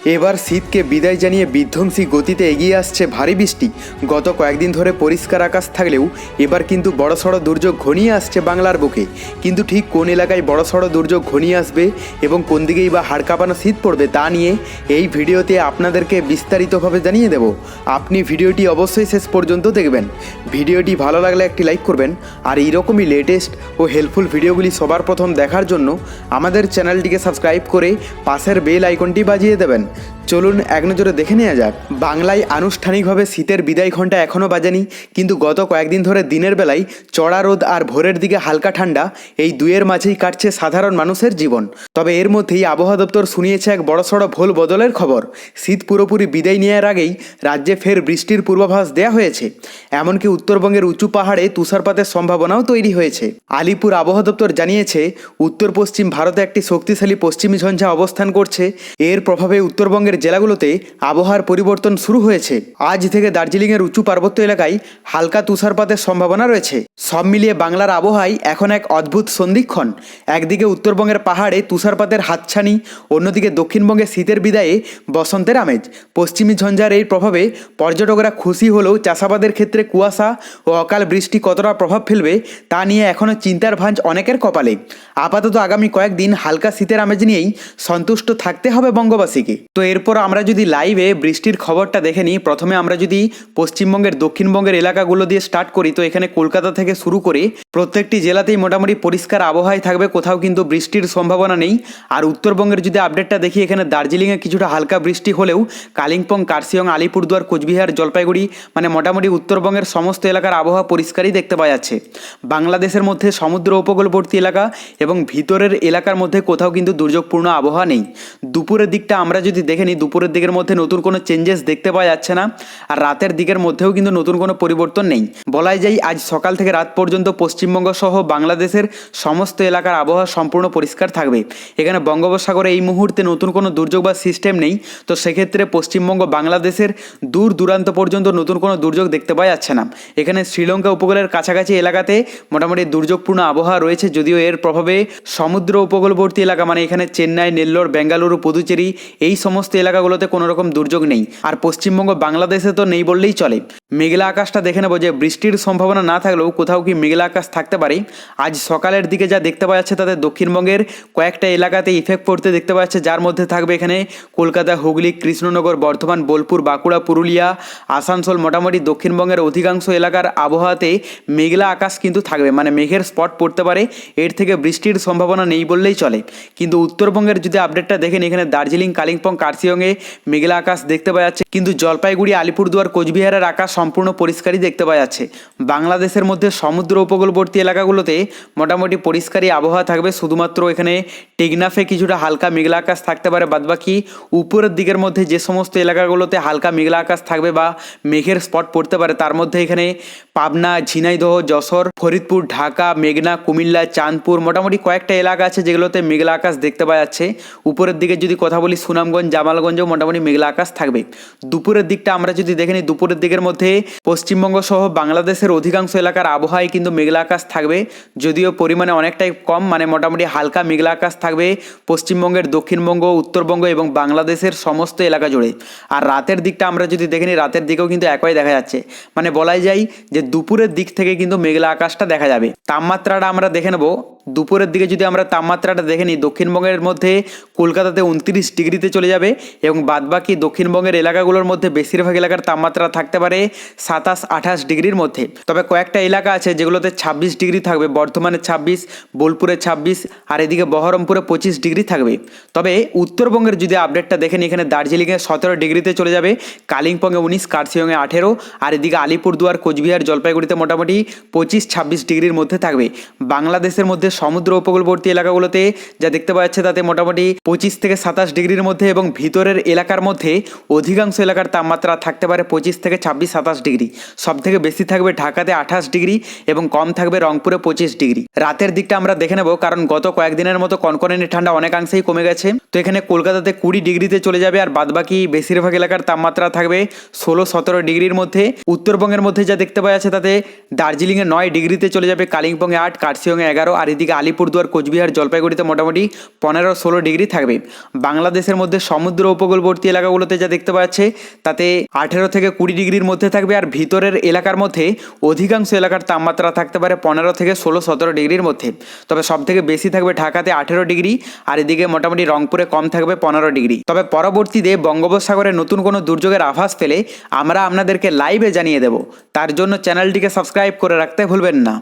এবার শীতকে বিদায় জানিয়ে বিধ্বংসী গতিতে এগিয়ে আসছে ভারী বৃষ্টি। গত কয়েকদিন ধরে পরিষ্কার আকাশ থাকলেও এবার কিন্তু বড়সড় দুর্যোগ ঘনিয়ে আসছে বাংলার বুকে। কিন্তু ঠিক কোন এলাকায় বড়সড় দুর্যোগ ঘনিয়ে আসবে এবং কোন দিকেই বা হাড় কাঁপানো শীত পড়বে তা নিয়ে এই ভিডিওতে আপনাদেরকে বিস্তারিতভাবে জানিয়ে দেব। আপনি ভিডিওটি অবশ্যই শেষ পর্যন্ত দেখবেন। ভিডিওটি ভালো লাগলে একটি লাইক করবেন, আর এইরকমই লেটেস্ট ও হেল্পফুল ভিডিওগুলি সবার প্রথম দেখার জন্য আমাদের চ্যানেলটিকে সাবস্ক্রাইব করে পাশের বেল আইকনটি বাজিয়ে দেবেন। চলুন এক নজরে দেখে নেওয়া যাক। বাংলায় আনুষ্ঠানিকভাবে শীতের বিদায় ঘণ্টা এখনও বাজেনি, কিন্তু গত কয়েকদিন ধরে দিনের বেলায় চড়া রোদ আর ভোরের দিকে হালকা ঠান্ডা, এই দুয়ের মাঝেই কাটছে সাধারণ মানুষের জীবন। তবে এর মধ্যেই আবহাওয়া দপ্তর শুনিয়েছে এক বড়সড় ভোল বদলের খবর। শীত পুরোপুরি বিদায় নেওয়ার আগেই রাজ্যে ফের বৃষ্টির পূর্বাভাস দেওয়া হয়েছে। এমনকি উত্তরবঙ্গের উঁচু পাহাড়ে তুষারপাতের সম্ভাবনাও তৈরি হয়েছে। আলিপুর আবহাওয়া দপ্তর জানিয়েছে, উত্তর পশ্চিম ভারতে একটি শক্তিশালী পশ্চিমী ঝঞ্ঝা অবস্থান করছে। এর প্রভাবে উত্তরবঙ্গের জেলাগুলোতে আবহাওয়ার পরিবর্তন শুরু হয়েছে। আজ থেকে দার্জিলিংয়ের উঁচু পার্বত্য এলাকায় হালকা তুষারপাতের সম্ভাবনা রয়েছে। সব মিলিয়ে বাংলার আবহাওয়ায় এখন এক অদ্ভুত সন্ধিক্ষণ। একদিকে উত্তরবঙ্গের পাহাড়ে তুষারপাতের হাতছানি, অন্যদিকে দক্ষিণবঙ্গে শীতের বিদায়ে বসন্তের আমেজ। পশ্চিমী ঝঞ্ঝার এই প্রভাবে পর্যটকরা খুশি হলেও চাষাবাদের ক্ষেত্রে কুয়াশা ও অকাল বৃষ্টি কতটা প্রভাব ফেলবে তা নিয়ে এখনও চিন্তার ভাঁজ অনেকের কপালে। আপাতত আগামী কয়েকদিন হালকা শীতের আমেজ নিয়েই সন্তুষ্ট থাকতে হবে বঙ্গবাসীকে। তো এরপর আমরা যদি লাইভে বৃষ্টির খবরটা দেখে নিই, প্রথমে আমরা যদি পশ্চিমবঙ্গের দক্ষিণবঙ্গের এলাকাগুলো দিয়ে স্টার্ট করি, তো এখানে কলকাতা থেকে শুরু করে প্রত্যেকটি জেলাতেই মোটামুটি পরিষ্কার আবহাওয়ায় থাকবে, কোথাও কিন্তু বৃষ্টির সম্ভাবনা নেই। আর উত্তরবঙ্গের যদি আপডেটটা দেখি, এখানে দার্জিলিংয়ে কিছুটা হালকা বৃষ্টি হলেও কালিম্পং, কার্শিয়ং, আলিপুরদুয়ার, কোচবিহার, জলপাইগুড়ি মানে মোটামুটি উত্তরবঙ্গের সমস্ত এলাকার আবহাওয়া পরিষ্কারই দেখতে পাওয়া যাচ্ছে। বাংলাদেশের মধ্যে সমুদ্র উপকূলবর্তী এলাকা এবং ভিতরের এলাকার মধ্যে কোথাও কিন্তু দুর্যোগপূর্ণ আবহাওয়া নেই। দুপুরের দিকটা আমরা যদি দেখে নিই, দুপুরের দিকের মধ্যে নতুন কোনো চেঞ্জেস দেখতে পাওয়া যাচ্ছে না। আর রাতের দিকের মধ্যেও কিন্তু নতুন কোনো পরিবর্তন নেই। বলাই যায় আজ সকাল থেকে রাত পর্যন্ত পশ্চিমবঙ্গ সহ বাংলাদেশের সমস্ত এলাকার আবহাওয়া সম্পূর্ণ পরিষ্কার থাকবে। এখানে বঙ্গোপসাগরে এই মুহূর্তে নতুন কোনো দুর্যোগ বা সিস্টেম নেই। তো সেক্ষেত্রে পশ্চিমবঙ্গ বাংলাদেশের দূর দূরান্ত পর্যন্ত নতুন কোনো দুর্যোগ দেখতে পাওয়া যাচ্ছে না। এখানে শ্রীলঙ্কা উপকূলের কাছাকাছি এলাকাতে মোটামুটি দুর্যোগপূর্ণ আবহাওয়া রয়েছে, যদিও এর প্রভাবে সমুদ্র উপকূলবর্তী এলাকা মানে এখানে চেন্নাই, নেল্লোর, বেঙ্গালুরু, পুদুচেরি এই সমস্ত এলাকাগুলোতে কোনো রকম দুর্যোগ নেই। আর পশ্চিমবঙ্গ বাংলাদেশে তো নেই বললেই চলে। মেঘলা আকাশটা দেখে নেবো যে বৃষ্টির সম্ভাবনা না থাকলেও কোথাও কি মেঘলা আকাশ থাকতে পারে। আজ সকালের দিকে যা দেখতে পাওয়া যাচ্ছে তাতে দক্ষিণবঙ্গের কয়েকটা এলাকাতে ইফেক্ট পড়তে দেখতে পাওয়া যাচ্ছে, যার মধ্যে থাকবে এখানে কলকাতা, হুগলি, কৃষ্ণনগর, বর্ধমান, বোলপুর, বাঁকুড়া, পুরুলিয়া, আসানসোল মোটামুটি দক্ষিণবঙ্গের অধিকাংশ এলাকার আবহাওয়াতে মেঘলা আকাশ কিন্তু থাকবে, মানে মেঘের স্পট পড়তে পারে। এর থেকে বৃষ্টির সম্ভাবনা নেই বললেই চলে। কিন্তু উত্তরবঙ্গের যদি আপডেটটা দেখেন, এখানে দার্জিলিং, কালিম্পং, কার্শিয়ংয়ে মেঘলা আকাশ দেখতে পাওয়া যাচ্ছে, কিন্তু জলপাইগুড়ি, আলিপুরদুয়ার, কোচবিহারের আকাশ সম্পূর্ণ পরিষ্কারই দেখতে পাওয়া যাচ্ছে। বাংলাদেশের মধ্যে সমুদ্র উপকূলবর্তী এলাকাগুলোতে মোটামুটি পরিষ্কারই আবহাওয়া থাকবে। শুধুমাত্র এখানে টেকনাফে কিছুটা হালকা মেঘলা আকাশ থাকতে পারে, বাদবাকি উপরের দিকের মধ্যে যে সমস্ত এলাকাগুলোতে হালকা মেঘলা আকাশ থাকবে বা মেঘের স্পট পড়তে পারে, তার মধ্যে এখানে পাবনা, ঝিনাইদহ, যশোর, ফরিদপুর, ঢাকা, মেঘনা, কুমিল্লা, চাঁদপুর মোটামুটি কয়েকটা এলাকা আছে যেগুলোতে মেঘলা আকাশ দেখতে পাওয়া যাচ্ছে। উপরের দিকে যদি কথা বলি, সুনামগঞ্জ, জামালগঞ্জেও মোটামুটি মেঘলা আকাশ থাকবে। দুপুরের দিকটা আমরা যদি দেখে নিই, দুপুরের দিকের মধ্যে পশ্চিমবঙ্গ সহ বাংলাদেশের অধিকাংশ এলাকার আবহাওয়ায় কিন্তু মেঘলা আকাশ থাকবে, যদিও পরিমাণে অনেকটাই কম, মানে মোটামুটি হালকা মেঘলা আকাশ থাকবে পশ্চিমবঙ্গের দক্ষিণবঙ্গ, উত্তরবঙ্গ এবং বাংলাদেশের সমস্ত এলাকা জুড়ে। আর রাতের দিকটা আমরা যদি দেখে নিই, রাতের দিকেও কিন্তু একই দেখা যাচ্ছে, মানে বলাই যায় যে দুপুরের দিক থেকে কিন্তু মেঘলা আকাশটা দেখা যাবে। তাপমাত্রাটা আমরা দেখে নেব। দুপুরের দিকে যদি আমরা তাপমাত্রাটা দেখে নিই, দক্ষিণবঙ্গের মধ্যে কলকাতাতে 29 ডিগ্রিতে চলে যাবে এবং বাদবাকি দক্ষিণবঙ্গের এলাকাগুলোর মধ্যে বেশিরভাগ এলাকার তাপমাত্রা থাকতে পারে 27-28 ডিগ্রির মধ্যে। তবে কয়েকটা এলাকা আছে যেগুলোতে 26 ডিগ্রি থাকবে, বর্ধমানে 26, বোলপুরে 26 আর এদিকে বহরমপুরে 25 ডিগ্রি থাকবে। তবে উত্তরবঙ্গের যদি আপডেটটা দেখেন, এখানে দার্জিলিংয়ে 17 ডিগ্রিতে চলে যাবে, কালিম্পংয়ে 19, কার্শিয়ংয়ে 18 আর এদিকে আলিপুরদুয়ার, কোচবিহার, জলপাইগুড়িতে মোটামুটি 25-26 ডিগ্রির মধ্যে থাকবে। বাংলাদেশের মধ্যে সমুদ্র উপকূলবর্তী এলাকাগুলোতে যা দেখতে পাওয়া যাচ্ছে তাতে মোটামুটি 25 থেকে 27 ডিগ্রির মধ্যে এবং ভিতরের এলাকার মধ্যে অধিকাংশ এলাকার তাপমাত্রা থাকতে পারে 25 থেকে 26-27 ডিগ্রি। সব থেকে বেশি থাকবে ঢাকাতে 28 ডিগ্রি এবং কম থাকবে রংপুরে 25 ডিগ্রি। রাতের দিকটা আমরা দেখে নেব, কারণ গত কয়েকদিনের মতো কনকনে ঠান্ডা অনেকাংশেই কমে গেছে। তো এখানে কলকাতাতে 20 ডিগ্রিতে চলে যাবে আর বাদবাকি বেশিরভাগ এলাকার তাপমাত্রা থাকবে 16-17 ডিগ্রির মধ্যে। উত্তরবঙ্গের মধ্যে যা দেখতে পাওয়া যাচ্ছে তাতে দার্জিলিংয়ে 9 ডিগ্রিতে চলে যাবে, কালিম্পংয়ে 8, কার্শিয়ংয়ে 11 আর এদিকে আলিপুরদুয়ার, কোচবিহার, জলপাইগুড়িতে মোটামুটি 15-16 ডিগ্রি থাকবে। বাংলাদেশের মধ্যে সমুদ্র উপকূলবর্তী এলাকাগুলোতে যা দেখতে পাচ্ছে তাতে 18 থেকে 20 ডিগ্রির মধ্যে থাকবে, আর ভিতরের এলাকার মধ্যে অধিকাংশ এলাকার তাপমাত্রা থাকতে পারে 15 থেকে 16-17 ডিগ্রির মধ্যে। তবে সব থেকে বেশি থাকবে ঢাকাতে 18 ডিগ্রি, আর এদিকে মোটামুটি রংপুরে কম থাকবে 15 ডিগ্রি। তবে পরবর্তীতে বঙ্গোপসাগরে নতুন কোনো দুর্যোগের আভাস পেলে আমরা আপনাদেরকে লাইভে জানিয়ে দেব। তার জন্য চ্যানেলটিকে সাবস্ক্রাইব করে রাখতে ভুলবেন না।